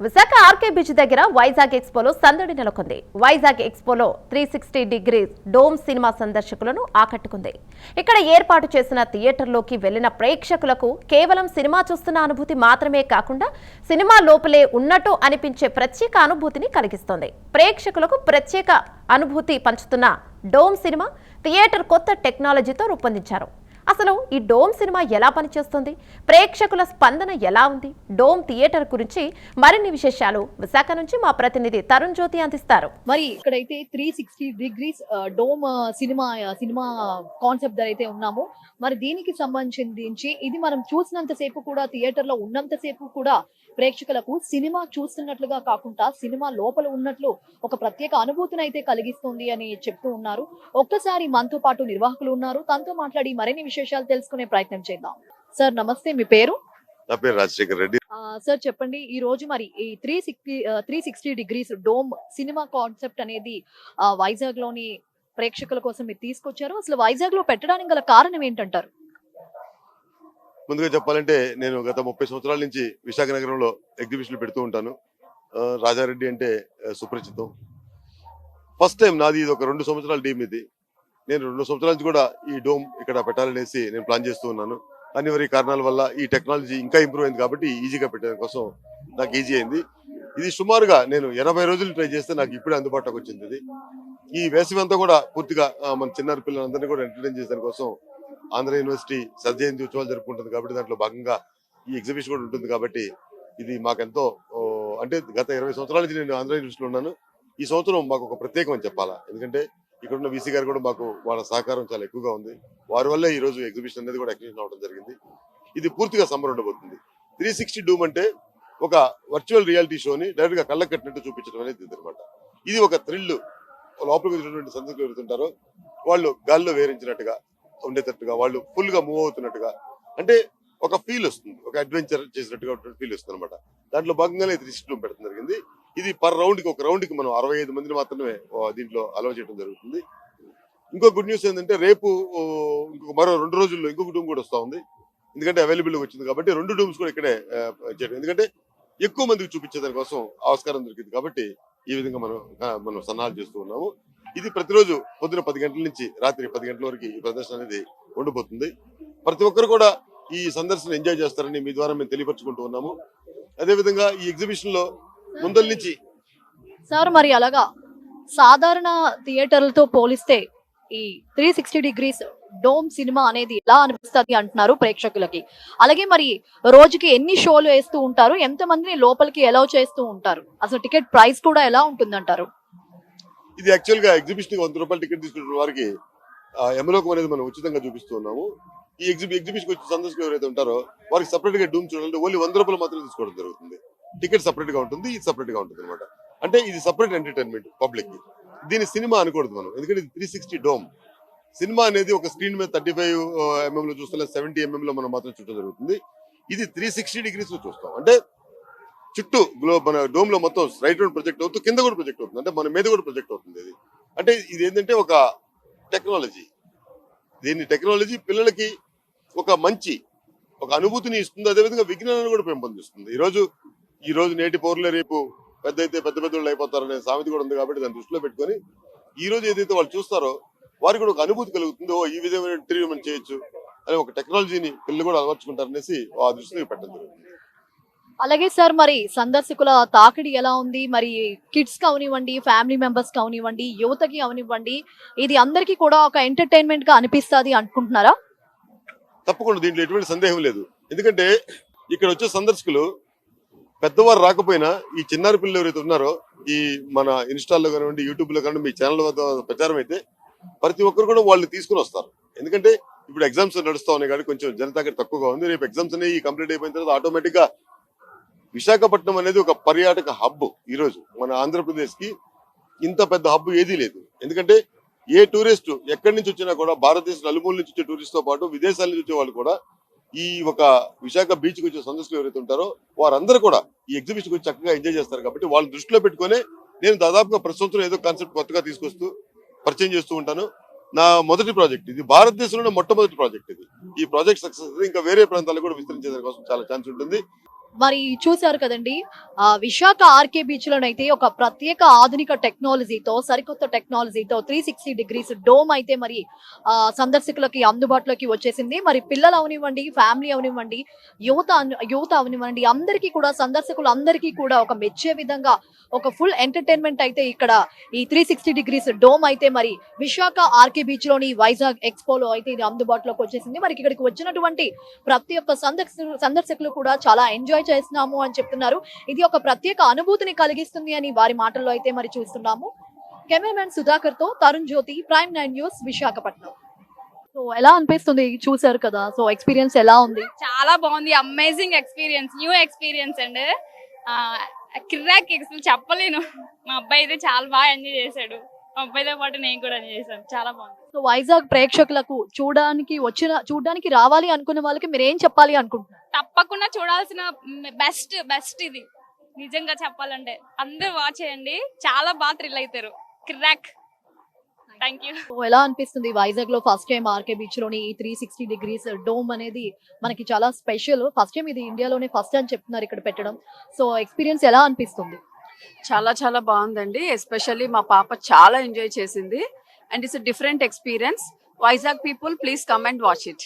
Visakha RK beach దగ్గర వైజాగ్ ఎక్స్పోలో సందడి నెలకొంది. వైజాగ్ ఎక్స్పోలో 360 డిగ్రీస్ డోమ్ సినిమా సందర్శకులను ఆకట్టుకుంది. ఇక్కడ ఏర్పాటు చేసిన థియేటర్లోకి వెళ్లిన ప్రేక్షకులకు కేవలం సినిమా చూస్తున్న అనుభూతి మాత్రమే కాకుండా సినిమా లోపలే ఉన్నట్టు అనిపించే ప్రత్యేక అనుభూతిని కలిగిస్తోంది. ప్రేక్షకులకు ప్రత్యేక అనుభూతి పంచుతున్న డోమ్ సినిమా థియేటర్ కొత్త టెక్నాలజీతో రూపొందించారు. అసలు ఈ డోమ్ సినిమా ఎలా పనిచేస్తుంది, ప్రేక్షకుల స్పందన ఎలా ఉంది, డోమ్ థియేటర్ గురించి మరిన్ని విశేషాలు విశాఖ నుంచి మా ప్రతినిధి తరుణ్ జ్యోతి అందిస్తారు. మరి ఇక్కడైతే 360 డిగ్రీస్ డోమ్ సినిమా కాన్సెప్ట్ అయితే ఉన్నాము. మరి దీనికి సంబంధించి ఇది మనం చూసినంత సేపు కూడా, థియేటర్ లో ఉన్నంత సేపు కూడా ప్రేక్షకులకు సినిమా చూస్తున్నట్లుగా కాకుండా సినిమా లోపల ఉన్నట్లు ఒక ప్రత్యేక అనుభూతిని అయితే కలిగిస్తుంది అని చెప్తూ ఉన్నారు. ఒక్కసారి మనతో పాటు నిర్వాహకులు ఉన్నారు, తనతో మాట్లాడి మరిన్ని విశేషాలు తెలుసుకునే ప్రయత్నం చేద్దాం. సార్ నమస్తే, మీ పేరు? నా పేరు రాజశేఖర్ రెడ్డి. సార్ చెప్పండి, ఈ రోజు మరి ఈ 360 డిగ్రీస్ డోమ్ సినిమా కాన్సెప్ట్ అనేది వైజాగ్ లోని ప్రేక్షకుల కోసం మీరు తీసుకొచ్చారు. అసలు వైజాగ్ లో పెట్టడానికి గల కారణం ఏంటంటారు? ముందుగా చెప్పాలంటే నేను గత 30 సంవత్సరాల నుంచి విశాఖ నగరంలో ఎగ్జిబిషన్లు పెడుతూ ఉంటాను. రాజారెడ్డి అంటే సుపరిచితం. ఫస్ట్ టైం నాది ఇది ఒక 2 సంవత్సరాల టీం. ఇది నేను 2 సంవత్సరాల నుంచి కూడా ఈ డోమ్ ఇక్కడ పెట్టాలనేసి నేను ప్లాన్ చేస్తూ ఉన్నాను. అనివార్య కారణాల వల్ల ఈ టెక్నాలజీ ఇంకా ఇంప్రూవ్ అయింది కాబట్టి ఈజీగా పెట్టడం కోసం నాకు ఈజీ అయింది. ఇది సుమారుగా నేను 80 రోజులు ట్రై చేస్తే నాకు ఇప్పుడే అందుబాటులోకి వచ్చింది. ఇది ఈ వేసవి అంతా కూడా పూర్తిగా మన చిన్నారి పిల్లలందరినీ కూడా ఎంటర్టైన్ చేసే కోసం ఆంధ్ర యూనివర్సిటీ సర్జయంతి ఉత్సవాలు జరుపుకుంటుంది కాబట్టి దాంట్లో భాగంగా ఈ ఎగ్జిబిషన్ కూడా ఉంటుంది. కాబట్టి ఇది మాకెంతో అంటే గత 20 సంవత్సరాల నుంచి నేను ఆంధ్ర యూనివర్సిటీలో ఉన్నాను. ఈ సంవత్సరం మాకు ఒక ప్రత్యేకం అని చెప్పాలా. ఎందుకంటే ఇక్కడున్న వీసీ గారు కూడా మాకు వాళ్ళ సహకారం చాలా ఎక్కువగా ఉంది. వారి వల్లే ఈ రోజు ఎగ్జిబిషన్ అనేది కూడా ఎక్స్టెన్షన్ అవడం జరిగింది. ఇది పూర్తిగా సమ్మర్ ఉండబోతుంది. 360 డూమ్ అంటే ఒక వర్చువల్ రియాలిటీ షోని డైరెక్ట్ గా కళ్ళకు కట్టినట్టు చూపించడం అనేది ఇది అనమాట. ఇది ఒక థ్రిల్. లోపలికి వచ్చినటువంటి సందర్శకులు ఎవరుతుంటారో వాళ్ళు గాల్లో వేరించినట్టుగా ఉండేటట్టుగా, వాళ్ళు ఫుల్ గా మూవ్ అవుతున్నట్టుగా, అంటే ఒక ఫీల్ వస్తుంది, ఒక అడ్వెంచర్ చేసినట్టుగా ఫీల్ వస్తుంది అనమాట. దాంట్లో భాగంగానే 360 డూమ్ పెట్టడం జరిగింది. ఇది పర్ రౌండ్ కి ఒక రౌండ్ కి మనం 65 మందిని మాత్రమే దీంట్లో అలౌ చేయడం జరుగుతుంది. ఇంకో గుడ్ న్యూస్ ఏంటంటే రేపు మరో 2 రోజుల్లో ఇంకొక డూమ్ కూడా వస్తా ఉంది. ఎందుకంటే అవైలబుల్ వచ్చింది కాబట్టి 2 డూమ్స్ కూడా ఇక్కడే చేయడం, ఎందుకంటే ఎక్కువ మందికి చూపించేదాని కోసం ఆస్కారం దొరికింది కాబట్టి ఈ విధంగా మనం సన్నాహాలు చేస్తూ ఉన్నాము. ఇది ప్రతిరోజు పొద్దున 10 గంటల నుంచి రాత్రి 10 గంటల వరకు ఈ ప్రదర్శన అనేది ఉండబోతుంది. ప్రతి ఒక్కరు కూడా ఈ సందర్శన ఎంజాయ్ చేస్తారని మీ ద్వారా మేము తెలియపరచుకుంటూ ఉన్నాము. అదేవిధంగా ఈ ఎగ్జిబిషన్ లో ముందల నుంచి సార్ మరి అలాగా సాధారణ థియేటర్లతో పోలిస్తే ఈ 360 డిగ్రీస్ డోమ్ సినిమా అనేది ఎలా అనిపిస్తుంది అంటున్నారు ప్రేక్షకులకి? అలాగే మరి రోజుకి ఎన్ని షోలు వేస్తూ ఉంటారు, ఎంత మందిని లోపలికి అలౌ చేస్తూ ఉంటారు, అసలు టికెట్ ప్రైస్ కూడా ఎలా ఉంటుందంటారు? ఇది యాక్చువల్ గా ఎగ్జిబిషన్ 100 రూపాయలు టికెట్ తీసుకున్న వారికి యమలోకం అనేది మనం ఉచితంగా చూపిస్తూ ఉన్నాము. ఈ ఎగ్జిబిషన్ వచ్చి సందర్శకులు ఎవరైతే ఉంటారో వారికి సపరేట్ గా డూమ్ చూడాలంటే ఓన్లీ 100 రూపాయలు మాత్రమే తీసుకోవడం జరుగుతుంది. టికెట్ సపరేట్ గా ఉంటుంది, ఇది సపరేట్ గా ఉంటుంది అనమాట. అంటే ఇది సపరేట్ ఎంటర్టైన్మెంట్ పబ్లిక్ కి. దీని సినిమా అనకూడదు మనం, ఎందుకంటే ఇది 360 డోమ్ సినిమా అనేది ఒక స్క్రీన్ మీద 35 mm లో చూస్తే 70 mm లో మనం మాత్రం చూడడం జరుగుతుంది. ఇది 360 డిగ్రీస్ లో చూస్తాం. అంటే చుట్టూ మన డోమ్ లో మొత్తం రైట్ రౌండ్ ప్రొజెక్ట్ అవుతూ కింద కూడా ప్రొజెక్ట్ అవుతుంది, అంటే మన మీద కూడా ప్రొజెక్ట్ అవుతుంది. ఇది అంటే ఇది ఏంటంటే ఒక టెక్నాలజీ. దీని టెక్నాలజీ పిల్లలకి ఒక మంచి అనుభూతిని ఇస్తుంది. అదేవిధంగా విజ్ఞానాన్ని కూడా పెంపొందిస్తుంది. ఈ రోజు నేటి పౌరులే రేపు పెద్ద పెద్దోళ్ళు అయిపోతారనే సామెత కూడా ఉంది కాబట్టి దాన్ని దృష్టిలో పెట్టుకొని ఈ రోజు ఏదైతే వాళ్ళు చూస్తారో వారికి కూడా ఒక అనుభూతి కలుగుతుందో ఈ విధమైన ట్రీట్మెంట్ చేయొచ్చు అనే ఒక టెక్నాలజీని పిల్లలు కూడా అలవర్చుకుంటారనేసి ఆ దృష్టిలో పెట్టడం జరుగుతుంది. అలాగే సార్ మరి సందర్శకుల తాకిడి ఎలా ఉంది? మరి కిడ్స్ కానివ్వండి, ఫ్యామిలీ మెంబర్స్ కానివ్వండి, యువతకి అవనివ్వండి, ఇది అందరికీ కూడా ఒక ఎంటర్టైన్మెంట్ గా అనిపిస్తుంది అనుకుంటున్నారా? తప్పకుండా, దీంట్లో ఎటువంటి సందేహం లేదు. ఎందుకంటే ఇక్కడ వచ్చే సందర్శకులు పెద్దవారు రాకపోయినా ఈ చిన్నారి పిల్లలు ఎవరైతే ఉన్నారో ఈ మన ఇన్స్టాల్లో కానివ్వండి, యూట్యూబ్ లో కానివ్వండి, మీ ఛానల్ వద్ద ప్రచారం అయితే ప్రతి ఒక్కరు కూడా వాళ్ళు తీసుకుని వస్తారు. ఎందుకంటే ఇప్పుడు ఎగ్జామ్స్ నడుస్తా ఉన్నాయి కాబట్టి కొంచెం జనతాకి తక్కువగా ఉంది. రేపు ఎగ్జామ్స్ అనేవి కంప్లీట్ అయిపోయిన తర్వాత ఆటోమేటిక్ గా విశాఖపట్నం అనేది ఒక పర్యాటక హబ్. ఈ రోజు మన ఆంధ్రప్రదేశ్ కి ఇంత పెద్ద హబ్ ఏదీ లేదు. ఎందుకంటే ఏ టూరిస్ట్ ఎక్కడి నుంచి వచ్చినా కూడా, భారతదేశం నలుమూల నుంచి వచ్చే టూరిస్ట్ తో పాటు విదేశాల నుంచి వచ్చే వాళ్ళు కూడా ఈ ఒక విశాఖ బీచ్ కి వచ్చే సందర్శకులు ఎవరైతే ఉంటారో వారందరూ కూడా ఈ ఎగ్జిబిషన్ వచ్చి చక్కగా ఎంజాయ్ చేస్తారు. కాబట్టి వాళ్ళ దృష్టిలో పెట్టుకునే నేను దాదాపుగా ప్రతి సంవత్సరం ఏదో కాన్సెప్ట్ కొత్తగా తీసుకొస్తూ పరిచయం చేస్తూ ఉంటాను. నా మొదటి ప్రాజెక్ట్ ఇది, భారతదేశంలోనే మొట్టమొదటి ప్రాజెక్ట్ ఇది. ఈ ప్రాజెక్ట్ సక్సెస్ ఇంకా వేరే ప్రాంతాలకు కూడా విస్తరించే కోసం చాలా ఛాన్స్ ఉంటుంది. మరి చూశారు కదండి, విశాఖ ఆర్కే బీచ్ లోనైతే ఒక ప్రత్యేక ఆధునిక టెక్నాలజీతో, సరికొత్త టెక్నాలజీతో 360 డిగ్రీస్ డోమ్ అయితే మరి సందర్శకులకి అందుబాటులోకి వచ్చేసింది. మరి పిల్లలు అవనివ్వండి, ఫ్యామిలీ అవనివ్వండి, యువత అవనివ్వండి, అందరికీ కూడా, సందర్శకులు అందరికీ కూడా ఒక మెచ్చే విధంగా ఒక ఫుల్ ఎంటర్టైన్మెంట్ అయితే ఇక్కడ ఈ 360 డిగ్రీస్ డోమ్ అయితే మరి విశాఖ ఆర్కే బీచ్ లోని వైజాగ్ ఎక్స్పోలో అయితే ఇది అందుబాటులోకి వచ్చేసింది. మరి ఇక్కడికి వచ్చినటువంటి ప్రతి ఒక్క సందర్శకులు కూడా చాలా ఎంజాయ్ చేస్తున్నాము అని చెప్తున్నారు. ఇది ఒక ప్రత్యేక అనుభూతిని కలిగిస్తుంది అని వారి మాటల్లో అయితే మరి చూస్తున్నాము. కెమెరామెన్ సుధాకర్ తో తరుణ్ జ్యోతి, ప్రైమ్ 9 న్యూస్, విశాఖపట్నం. సో ఎలా అనిపిస్తుంది, చూసారు కదా, సో ఎక్స్పీరియన్స్ ఎలా ఉంది? చాలా బాగుంది, amazing experience, new experience and కిర్రాక్ అసలు చెప్పలేను. మా అబ్బాయి అయితే చాలా బాగా ఎంజాయ్ చేశాడు, మా అబ్బాయితో పాటు నేను కూడా ఎంజాయ్ చేశాను, చాలా బాగుంది. సో వైజాగ్ ప్రేక్షకులకు చూడడానికి రావాలి అనుకున్న వాళ్ళకి మీరు ఏం చెప్పాలి అనుకుంటున్నారు? తప్పకుండా చూడాల్సిన బెస్ట్ ఇది, నిజంగా చెప్పాలంటే అందరూ వాచ్ చేయండి, చాలా బాగా థ్రిల్ అవుతారు. కిర్రాక్. Thank you. సో ఎలా అనిపిస్తుంది, వైజాగ్ లో ఫస్ట్ టైం ఆర్కే బీచ్ లోని ఈ 360 డిగ్రీస్ డోమ్ అనేది మనకి చాలా స్పెషల్. ఫస్ట్ టైం ఇది ఇండియాలోనే ఫస్ట్ అని చెప్తున్నారు ఇక్కడ పెట్టడం. సో ఎక్స్పీరియన్స్ ఎలా అనిపిస్తుంది? చాలా చాలా బాగుందండి. ఎస్పెషల్లీ మా పాప చాలా ఎంజాయ్ చేసింది and it's different experience. Vizag people please come and watch it.